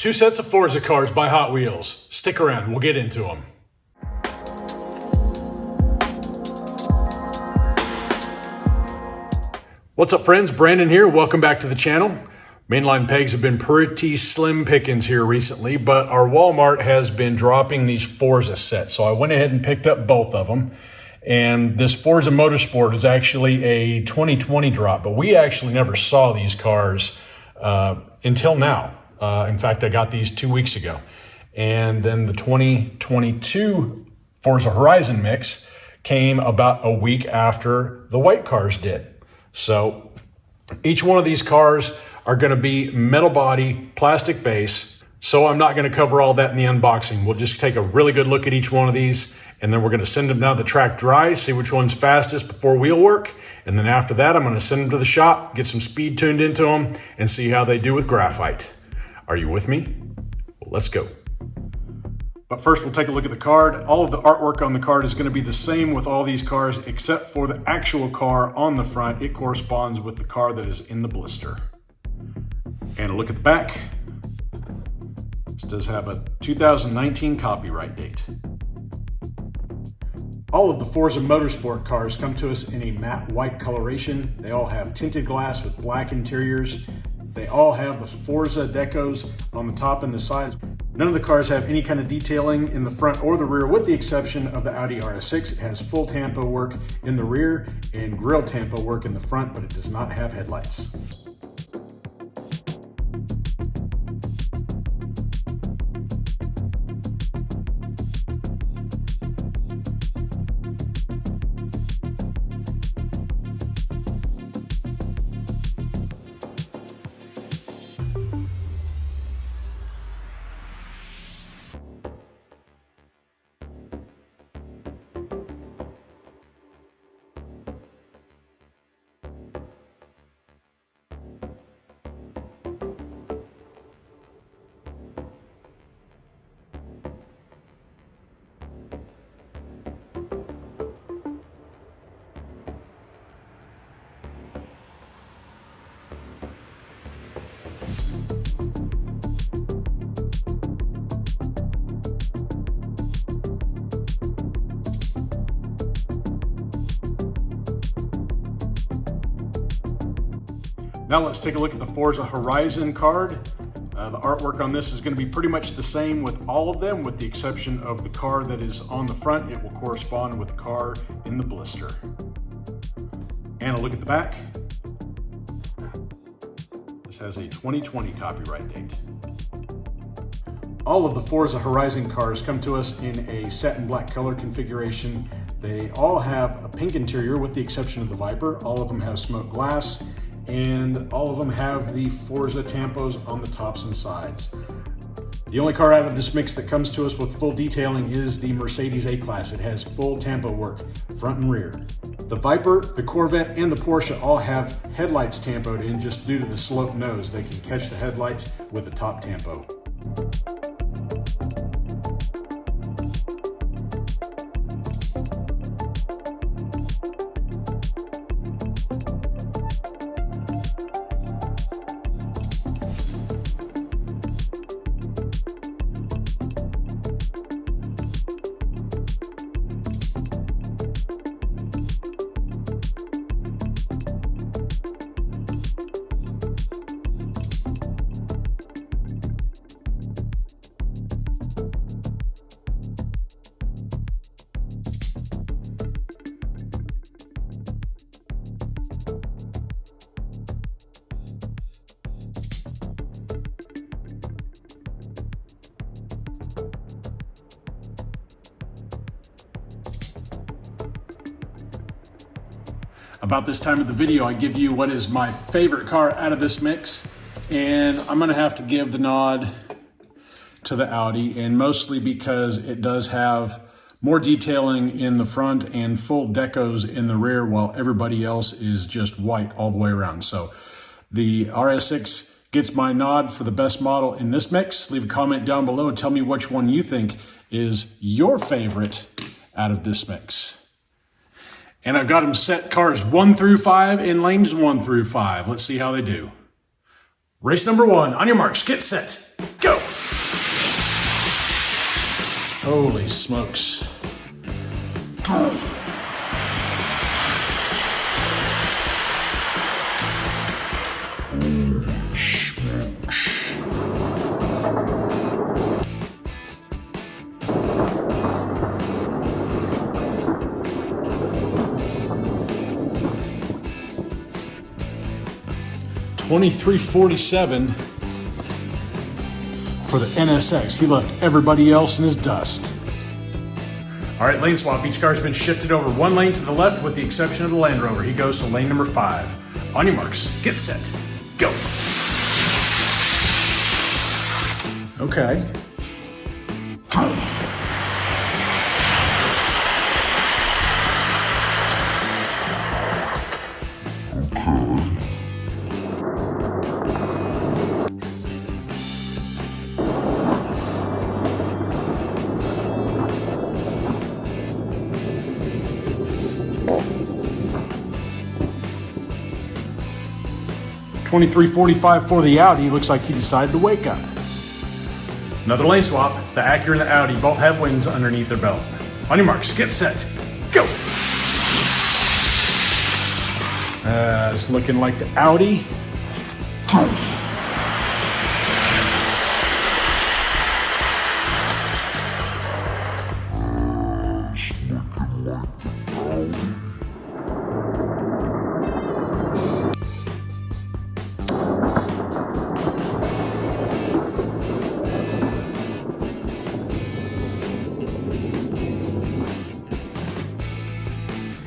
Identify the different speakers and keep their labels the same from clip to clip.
Speaker 1: Two sets of Forza cars by Hot Wheels. Stick around, we'll get into them. What's up friends, Brandon here. Welcome back to the channel. Mainline pegs have been pretty slim pickings here recently, but our Walmart has been dropping these Forza sets. So I went ahead and picked up both of them. And this Forza Motorsport is actually a 2020 drop, but we actually never saw these cars until now. In fact, I got these 2 weeks ago. And then the 2022 Forza Horizon mix came about a week after the white cars did. So each one of these cars are going to be metal body, plastic base. So I'm not going to cover all that in the unboxing. We'll just take a really good look at each one of these, and then we're going to send them down the track dry, see which one's fastest before wheel work. And then after that, I'm going to send them to the shop, get some speed tuned into them, and see how they do with graphite. Are you with me? Well, let's go. But first, we'll take a look at the card. All of the artwork on the card is going to be the same with all these cars, except for the actual car on the front. It corresponds with the car that is in the blister. And a look at the back. This does have a 2019 copyright date. All of the Forza Motorsport cars come to us in a matte white coloration. They all have tinted glass with black interiors. They all have the Forza decos on the top and the sides. None of the cars have any kind of detailing in the front or the rear, with the exception of the Audi RS6. It has full tampo work in the rear and grille tampo work in the front, but it does not have headlights. Now let's take a look at the Forza Horizon card. The artwork on this is going to be pretty much the same with all of them, with the exception of the car that is on the front. It will correspond with the car in the blister. And a look at the back. This has a 2020 copyright date. All of the Forza Horizon cars come to us in a satin black color configuration. They all have a pink interior with the exception of the Viper. All of them have smoked glass, and all of them have the Forza tampos on the tops and sides. The only car out of this mix that comes to us with full detailing is the Mercedes A-Class. It has full tampo work, front and rear. The Viper, the Corvette, and the Porsche all have headlights tampoed in just due to the sloped nose. They can catch the headlights with the top tampo. About this time of the video, I give you what is my favorite car out of this mix, and I'm gonna have to give the nod to the Audi, and mostly because it does have more detailing in the front and full decos in the rear, while everybody else is just white all the way around. So the RS6 gets my nod for the best model in this mix. Leave a comment down below and tell me which one you think is your favorite out of this mix. And I've got them set cars 1 through 5 in lanes 1 through 5. Let's see how they do. Race number 1, on your marks, get set, go! Holy smokes. $23.47 for the NSX. He left everybody else in his dust. All right, lane swap. Each car's been shifted over one lane to the left with the exception of the Land Rover. He goes to lane number 5. On your marks, get set, go. Okay. $23.45 for the Audi. Looks like he decided to wake up. Another lane swap. The Acura and the Audi both have wings underneath their belt. On your marks, get set, go! It's looking like the Audi.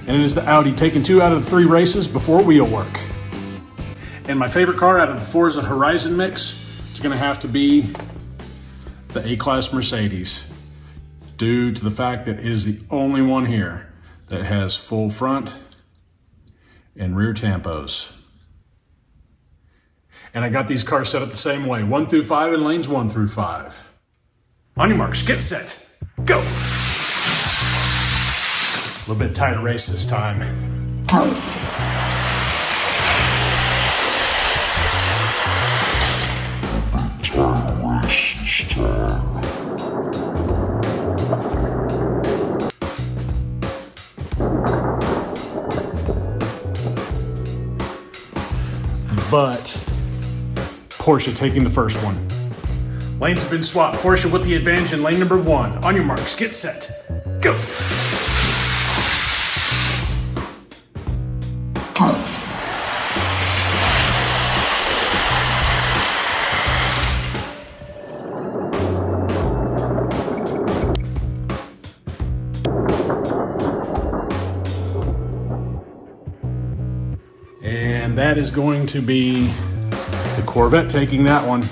Speaker 1: And it is the Audi taking 2 out of the 3 races before wheel work. And my favorite car out of the Forza Horizon mix is going to have to be the A-Class Mercedes, due to the fact that it is the only one here that has full front and rear tampos. And I got these cars set up the same way, 1 through 5 in lanes 1 through 5. On your marks, get set, go! A little bit tighter race this time. But Porsche taking the first one. Lanes have been swapped. Porsche with the advantage in lane number 1. On your marks, get set, go! And that is going to be the Corvette taking that one.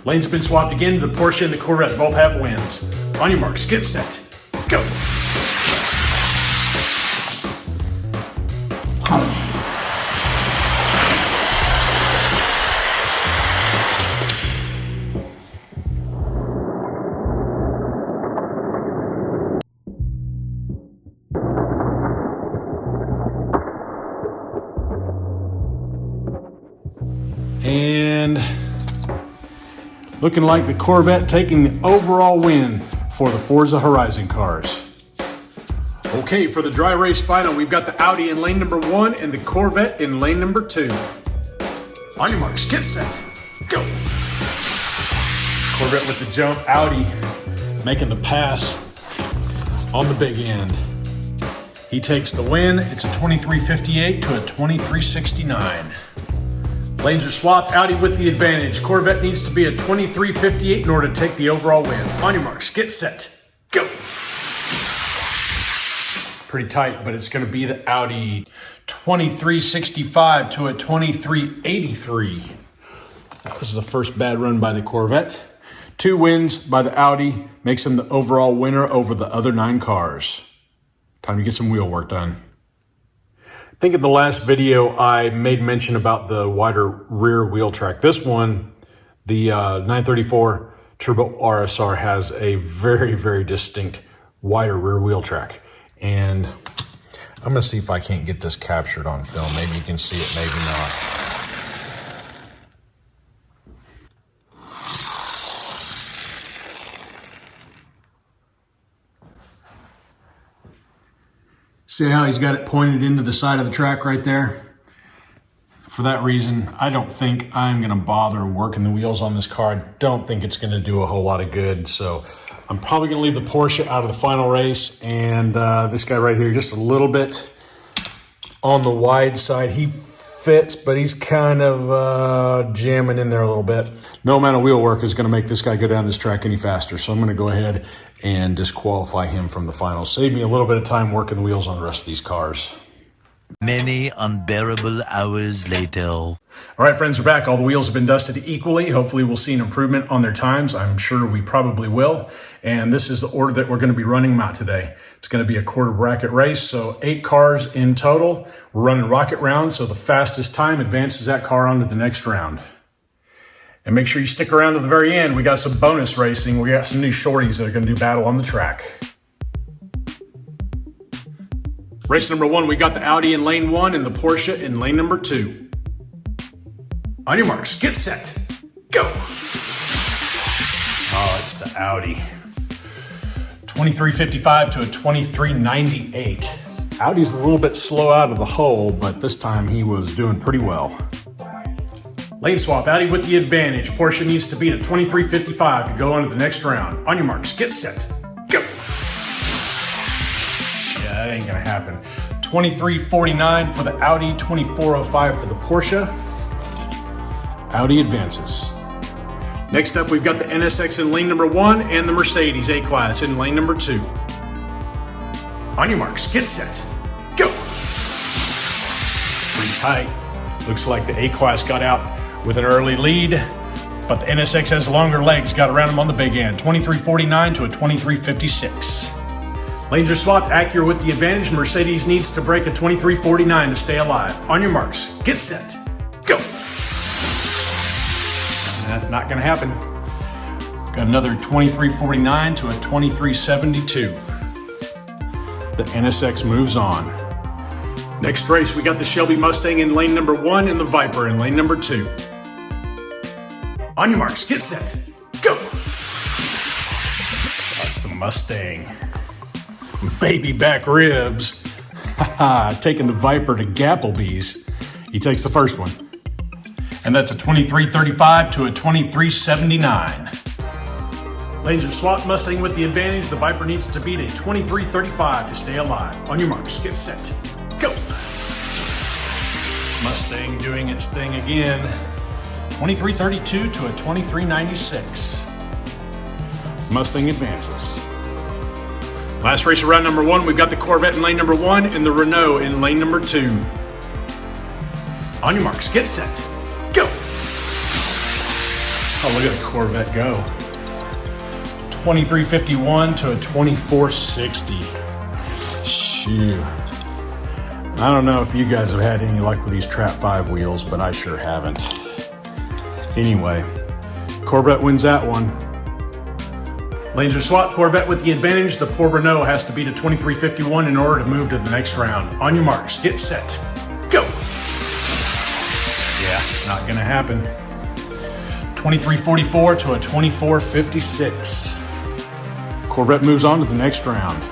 Speaker 1: Lanes have been swapped again. The Porsche and the Corvette both have wins. On your marks, get set, go! And looking like the Corvette taking the overall win for the Forza Horizon cars. Okay, for the dry race final, we've got the Audi in lane number 1 and the Corvette in lane number 2. On your marks, get set, go! Corvette with the jump, Audi making the pass on the big end. He takes the win. It's a 23.58 to a 23.69. Lanes are swapped, Audi with the advantage. Corvette needs to be a 23.58 in order to take the overall win. On your marks, get set, go! Pretty tight, but it's going to be the Audi. 23.65 to a 23.83. That was the first bad run by the Corvette. 2 wins by the Audi makes him the overall winner over the other 9 cars. Time to get some wheel work done. I think in the last video I made mention about the wider rear wheel track. This one, the 934 Turbo RSR, has a very, very distinct wider rear wheel track. And I'm going to see if I can't get this captured on film. Maybe you can see it, maybe not. See how he's got it pointed into the side of the track right there? For that reason, I don't think I'm going to bother working the wheels on this car. I don't think it's going to do a whole lot of good. So I'm probably going to leave the Porsche out of the final race. And this guy right here, just a little bit on the wide side. He fits, but he's kind of jamming in there a little bit. No amount of wheel work is going to make this guy go down this track any faster. So I'm going to go ahead and disqualify him from the final. Save me a little bit of time working the wheels on the rest of these cars.
Speaker 2: Many unbearable hours later.
Speaker 1: All right, friends, we're back. All the wheels have been dusted equally. Hopefully we'll see an improvement on their times. I'm sure we probably will. And this is the order that we're going to be running them out today. It's going to be a quarter bracket race, so 8 cars in total. We're running rocket rounds, so the fastest time advances that car on to the next round. And make sure you stick around to the very end. We got some bonus racing. We got some new shorties that are going to do battle on the track. Race number 1, we got the Audi in lane 1 and the Porsche in lane number 2. On your marks, get set, go. Oh, it's the Audi. 2355 to a 2398. Audi's a little bit slow out of the hole, but this time he was doing pretty well. Lane swap, Audi with the advantage. Porsche needs to beat a 2355 to go on to the next round. On your marks, get set, go. Yeah, that ain't gonna happen. 2349 for the Audi, 2405 for the Porsche. Audi advances. Next up, we've got the NSX in lane number 1 and the Mercedes A-Class in lane number 2. On your marks, get set, go. Pretty tight. Looks like the A-Class got out with an early lead, but the NSX has longer legs, got around him on the big end. 2349 to a 2356. Lanes are swapped, Acura with the advantage. Mercedes needs to break a 2349 to stay alive. On your marks, get set, go. Not gonna happen. Got another 2349 to a 2372. The NSX moves on. Next race, we got the Shelby Mustang in lane number 1 and the Viper in lane number 2. On your marks, get set, go. That's the Mustang. Baby back ribs. Taking the Viper to Gapplebee's. He takes the first one. And that's a 2335 to a 2379. Lanes are swapped, Mustang with the advantage. The Viper needs to beat a 2335 to stay alive. On your marks, get set, go. Mustang doing its thing again. 2332 to a 2396. Mustang advances. Last race of round number 1, we've got the Corvette in lane number 1 and the Renault in lane number 2. On your marks, get set, go. Oh, look at the Corvette go. 2351 to a 2460. Shoot. I don't know if you guys have had any luck with these Trap 5 wheels, but I sure haven't. Anyway, Corvette wins that one. Lanes are swapped, Corvette with the advantage. The poor Renault has to beat a 2351 in order to move to the next round. On your marks, get set, go. Yeah, not gonna happen. 2344 to a 2456. Corvette moves on to the next round.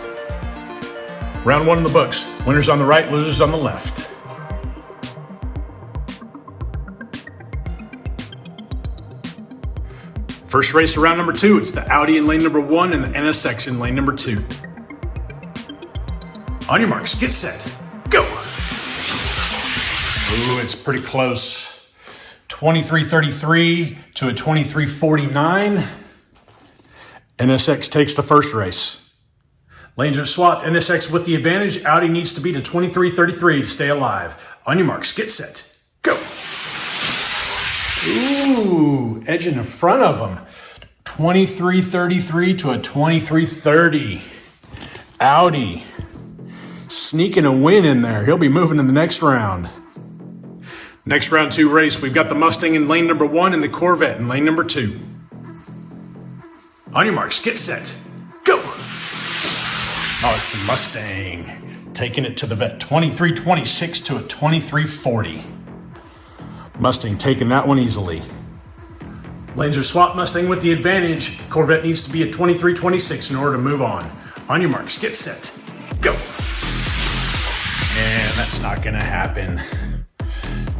Speaker 1: Round 1 in the books. Winners on the right, losers on the left. First race of round number 2, it's the Audi in lane number 1 and the NSX in lane number 2. On your marks, get set, go. Ooh, it's pretty close. 2333 to a 2349. NSX takes the first race. Lanes are swapped, NSX with the advantage. Audi needs to beat a 2333 to stay alive. On your marks, get set, go. Ooh, edging in front of him. 2333 to a 2330. Audi sneaking a win in there. He'll be moving to the next round. Next round 2 race, we've got the Mustang in lane number 1 and the Corvette in lane number 2. On your marks, get set, go. Oh, it's the Mustang taking it to the vet. 2326 to a 2340. Mustang taking that one easily. Lanes are swapped, Mustang with the advantage. Corvette needs to be at 2326 in order to move on. On your marks, get set, go. That's not gonna happen.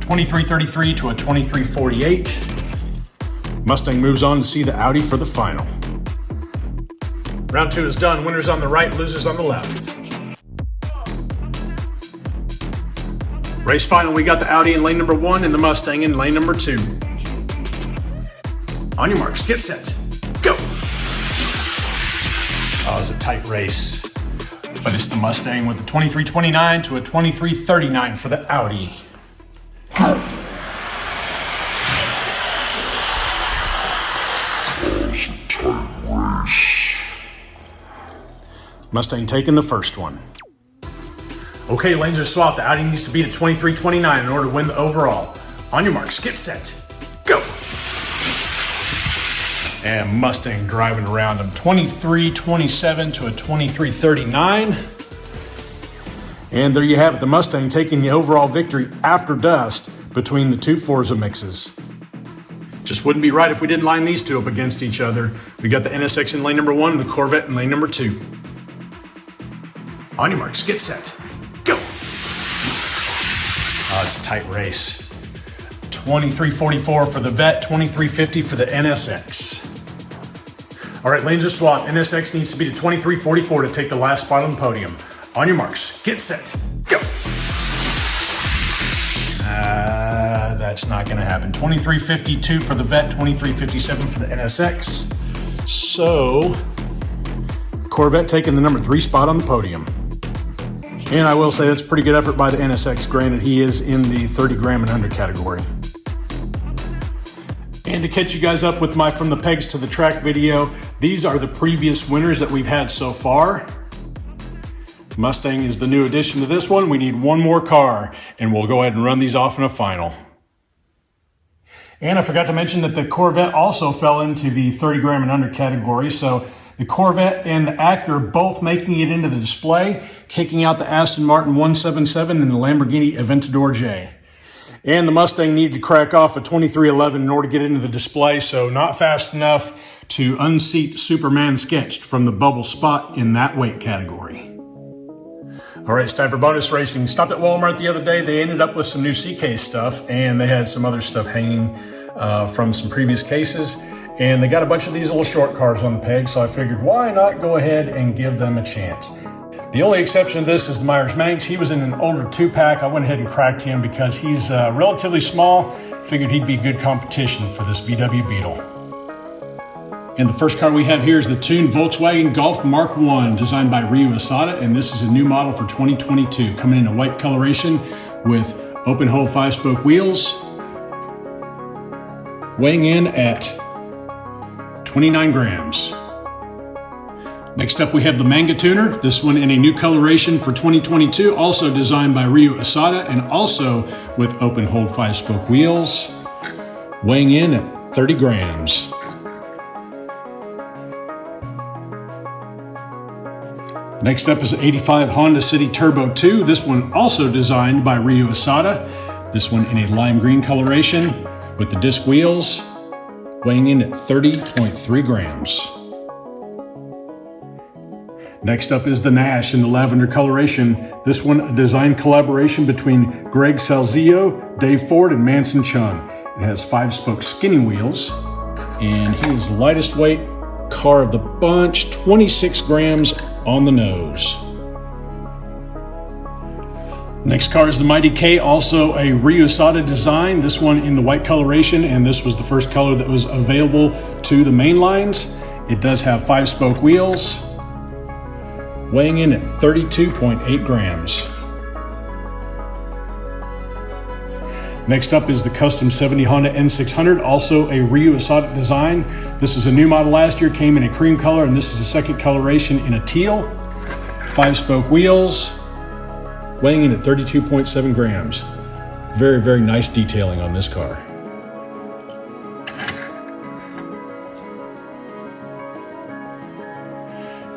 Speaker 1: 2333 to a 2348. Mustang moves on to see the Audi for the final. Round 2 is done. Winners on the right, losers on the left. Race final, we got the Audi in lane number 1 and the Mustang in lane number 2. On your marks, get set, go. Oh, it was a tight race. But it's the Mustang with the 2329 to a 2339 for the Audi. Mustang taking the first one. Okay, lanes are swapped. The Audi needs to beat a 2329 in order to win the overall. On your marks, get set, go. And Mustang driving around him. 2327 to a 2339. And there you have it, the Mustang taking the overall victory after dust between the two Forza mixes. Just wouldn't be right if we didn't line these two up against each other. We got the NSX in lane number 1 and the Corvette in lane number 2. On your marks, get set, go. Oh, it's a tight race. 2344 for the Vet, 2350 for the NSX. All right, lanes are swapped. NSX needs to beat a 2344 to take the last spot on the podium. On your marks, get set, go. That's not gonna happen. 2352 for the Vet, 2357 for the NSX. So, Corvette taking the number 3 spot on the podium. And I will say that's a pretty good effort by the NSX. Granted, he is in the 30 gram and under category. And to catch you guys up with my From the Pegs to the Track video, these are the previous winners that we've had so far. Mustang is the new addition to this one. We need one more car, and we'll go ahead and run these off in a final. And I forgot to mention that the Corvette also fell into the 30 gram and under category. So the Corvette and the Acura both making it into the display, kicking out the Aston Martin 177 and the Lamborghini Aventador J. And the Mustang needed to crack off a 2311 in order to get into the display, so not fast enough to unseat Superman Sketched from the bubble spot in that weight category. All right, it's time for bonus racing. Stopped at Walmart the other day. They ended up with some new C-case stuff, and they had some other stuff hanging from some previous cases. And they got a bunch of these little short cars on the peg, so I figured why not go ahead and give them a chance. The only exception to this is the Myers Manx. He was in an older 2-pack. I went ahead and cracked him because he's relatively small. Figured he'd be good competition for this VW Beetle. And the first car we have here is the tuned Volkswagen Golf Mark 1, designed by Ryu Asada, and this is a new model for 2022, coming in a white coloration with open-hole 5-spoke wheels, weighing in at 29 grams. Next up we have the Manga Tuner, this one in a new coloration for 2022, also designed by Ryu Asada and also with open-hole 5-spoke wheels, weighing in at 30 grams. Next up is the 85 Honda City Turbo 2. This one also designed by Ryu Asada. This one in a lime green coloration with the disc wheels, weighing in at 30.3 grams. Next up is the Nash in the lavender coloration. This one a design collaboration between Greg Salzio, Dave Ford, and Manson Chung. It has 5-spoke skinny wheels, and he is the lightest weight car of the bunch, 26 grams on the nose. Next car is the Mighty K, also a Ryu Asada design, this one in the white coloration, and this was the first color that was available to the main lines. It does have 5-spoke wheels, weighing in at 32.8 grams. Next up is the Custom 70 Honda N600, also a Ryu Asada design. This is a new model last year, came in a cream color, and this is a second coloration in a teal. 5-spoke wheels, weighing in at 32.7 grams. Very, very nice detailing on this car.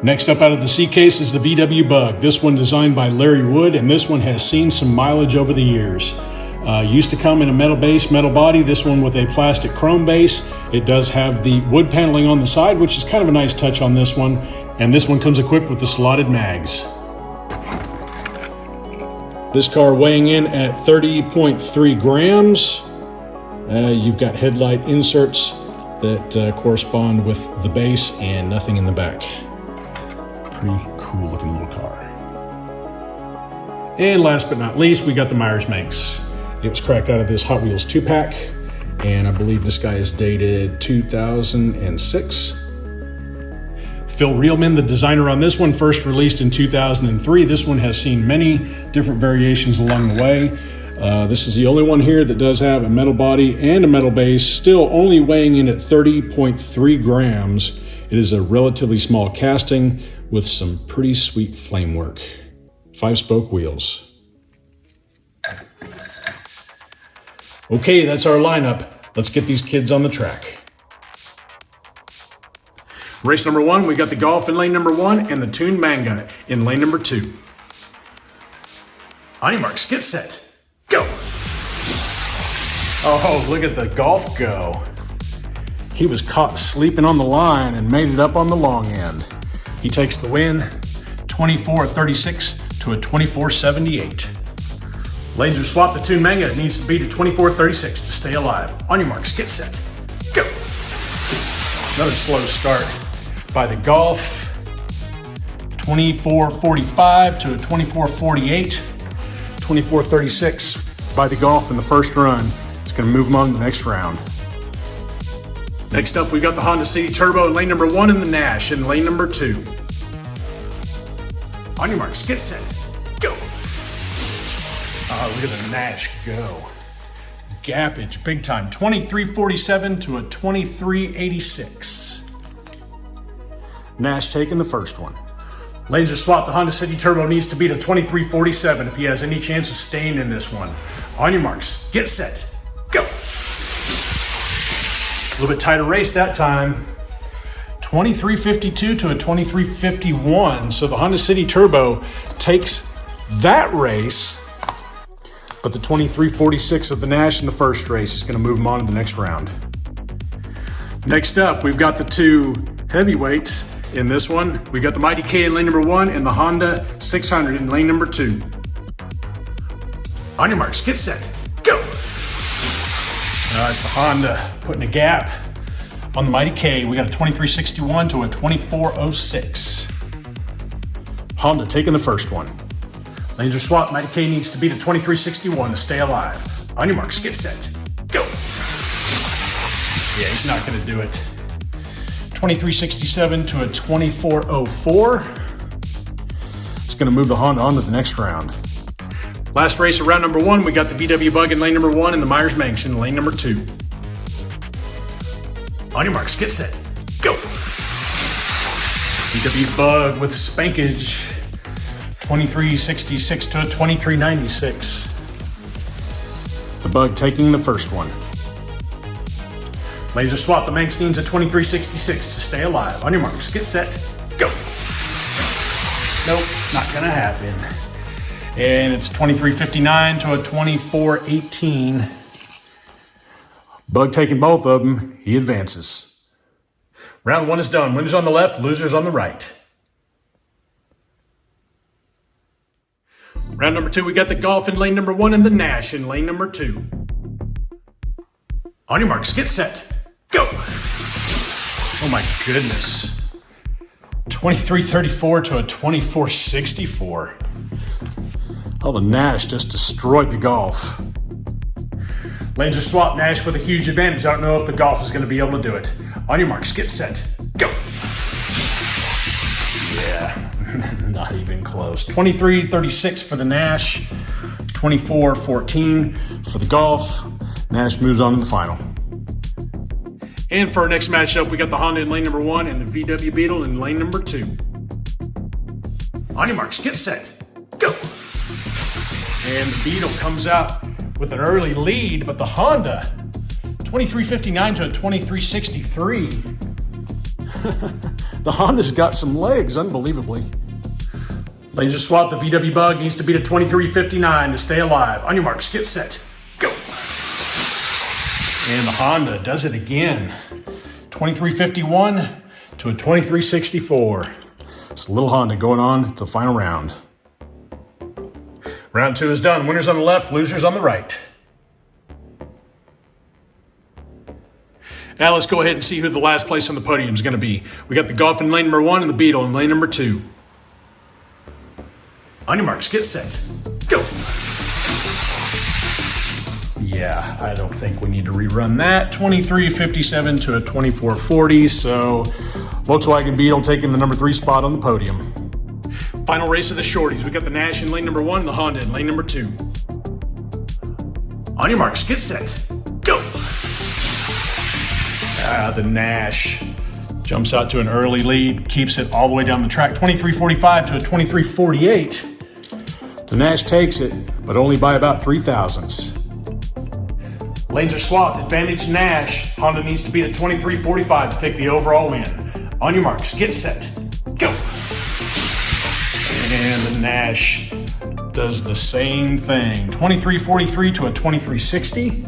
Speaker 1: Next up out of the C-Case is the VW Bug. This one designed by Larry Wood, and this one has seen some mileage over the years. Used to come in a metal base, metal body, this one with a plastic chrome base. It does have the wood paneling on the side, which is kind of a nice touch on this one. And this one comes equipped with the slotted mags. This car weighing in at 30.3 grams. You've got headlight inserts that correspond with the base and nothing in the back. Pretty cool looking little car. And last but not least, we got the Myers Manx. It was cracked out of this Hot Wheels 2-pack, and I believe this guy is dated 2006. Phil Reelman, the designer on this one, first released in 2003. This one has seen many different variations along the way. This is the only one here that does have a metal body and a metal base, still only weighing in at 30.3 grams. It is a relatively small casting with some pretty sweet flame work. 5-spoke wheels. Okay, that's our lineup. Let's get these kids on the track. Race number 1, we got the Golf in lane number 1 and the tuned Manga in lane number 2. On your marks, get set, go! Oh, look at the Golf go. He was caught sleeping on the line and made it up on the long end. He takes the win, 24.36 to a 24.78. Lanes are swapped. The tuned Manga. It needs to be to 24.36 to stay alive. On your marks, get set, go! Another slow start by the Golf. 24.45 to a 24.48. 24.36 by the Golf in the first run. It's going to move them on to the next round. Next up, we've got the Honda City Turbo in lane number 1 and the Nash in lane number 2. On your marks, get set, go! Oh, look at the Nash go. Gappage, big time. 23.47 to a 23.86. Nash taking the first one. Lanes are swapped. The Honda City Turbo needs to beat a 23.47 if he has any chance of staying in this one. On your marks, get set, go! A little bit tighter race that time. 23.52 to a 23.51. So the Honda City Turbo takes that race, but the 23.46 of the Nash in the first race is going to move them on to the next round. Next up, we've got the two heavyweights in this one. We got the Mighty K in lane number 1 and the Honda 600 in lane number 2. On your marks, get set, go! It's the Honda putting a gap on the Mighty K. We got a 23.61 to a 24.06. Honda taking the first one. Lanes are swapped. Mighty K needs to beat a 23.61 to stay alive. On your marks, get set, go! Yeah, he's not going to do it. 23.67 to a 24.04. It's going to move the Honda on to the next round. Last race of round number 1, we got the VW Bug in lane number 1 and the Myers Manx in lane number 2. On your marks, get set, go! VW Bug with spankage. 23.66 to a 23.96. The Bug taking the first one. Laser swap. The Manx needs a 23.66 to stay alive. On your marks, get set, go! Nope, not gonna happen. And it's 23.59 to a 24.18. Bug taking both of them, he advances. Round 1 is done. Winners on the left, losers on the right. Round number 2, we got the Golf in lane number 1 and the Nash in lane number 2. On your marks, get set, go! Oh my goodness. 23.34 to a 24.64. Oh, the Nash just destroyed the Golf. Lanes are swapped. Nash with a huge advantage. I don't know if the Golf is going to be able to do it. On your marks, get set, go! Yeah, not even close. 23.36 for the Nash, 24.14 for the Golf. Nash moves on to the final. And for our next matchup, we got the Honda in lane number 1 and the VW Beetle in lane number 2. On your marks, get set, go! And the Beetle comes out with an early lead, but the Honda, 23.59 to a 23.63. The Honda's got some legs, unbelievably. Laser swap. The VW Bug needs to beat a 23.59 to stay alive. On your marks, get set, go! And the Honda does it again. 23.51 to a 23.64. It's a little Honda going on to the final round. Round 2 is done. Winners on the left, losers on the right. Now let's go ahead and see who the last place on the podium is going to be. We got the Golf in lane number 1 and the Beetle in lane number 2. On your marks, get set, go. Yeah, I don't think we need to rerun that. 2357 to a 2440, so Volkswagen Beetle taking the number 3 spot on the podium. Final race of the shorties. We got the Nash in lane number 1 and the Honda in lane number 2. On your marks, get set, go. The Nash jumps out to an early lead, keeps it all the way down the track, 2345 to a 2348. The Nash takes it, but only by about 3 thousandths. Lanes are swapped, advantage Nash. Honda needs to beat a 2345 to take the overall win. On your marks, get set, go. And the Nash does the same thing, 2343 to a 2360.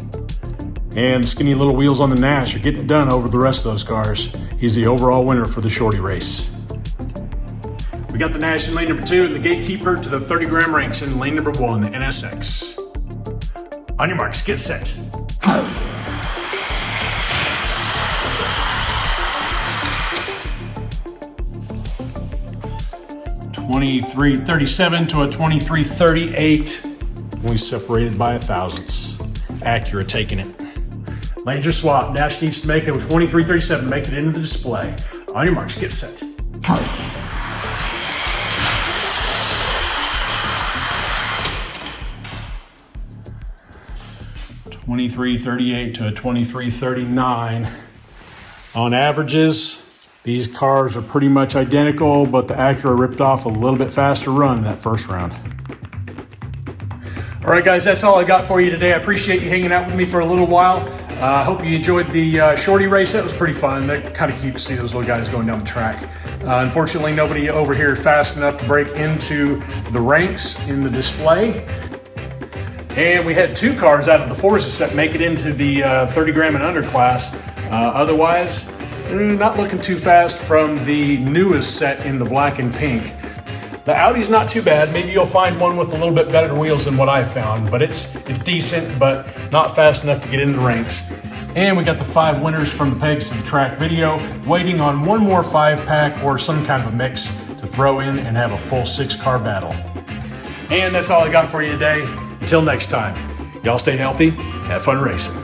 Speaker 1: And the skinny little wheels on the Nash are getting it done over the rest of those cars. He's the overall winner for the shorty race. We got the Nash in lane number 2 and the gatekeeper to the 30-gram ranks in lane number 1, the NSX. On your marks, get set. 2337 to a 2338. Only separated by 1/1000ths. Acura taking it. Lanes are swapped. Nash needs to make it with 2337, make it into the display. On your marks, get set. 2338 to a 2339. On averages, these cars are pretty much identical, but the Acura ripped off a little bit faster run in that first round. All right, guys, that's all I got for you today. I appreciate you hanging out with me for a little while. I hope you enjoyed the shorty race. That was pretty fun. They're kind of cute to see those little guys going down the track. Unfortunately, nobody over here fast enough to break into the ranks in the display. And we had 2 cars out of the Forza set make it into the 30-gram and under class. Otherwise, not looking too fast from the newest set in the black and pink. The Audi's not too bad. Maybe you'll find one with a little bit better wheels than what I found, but it's decent, but not fast enough to get into the ranks. And we got the 5 winners from the Pegs to the Track video, waiting on one more 5-pack or some kind of a mix to throw in and have a full 6-car battle. And that's all I got for you today. Until next time, y'all stay healthy, have fun racing.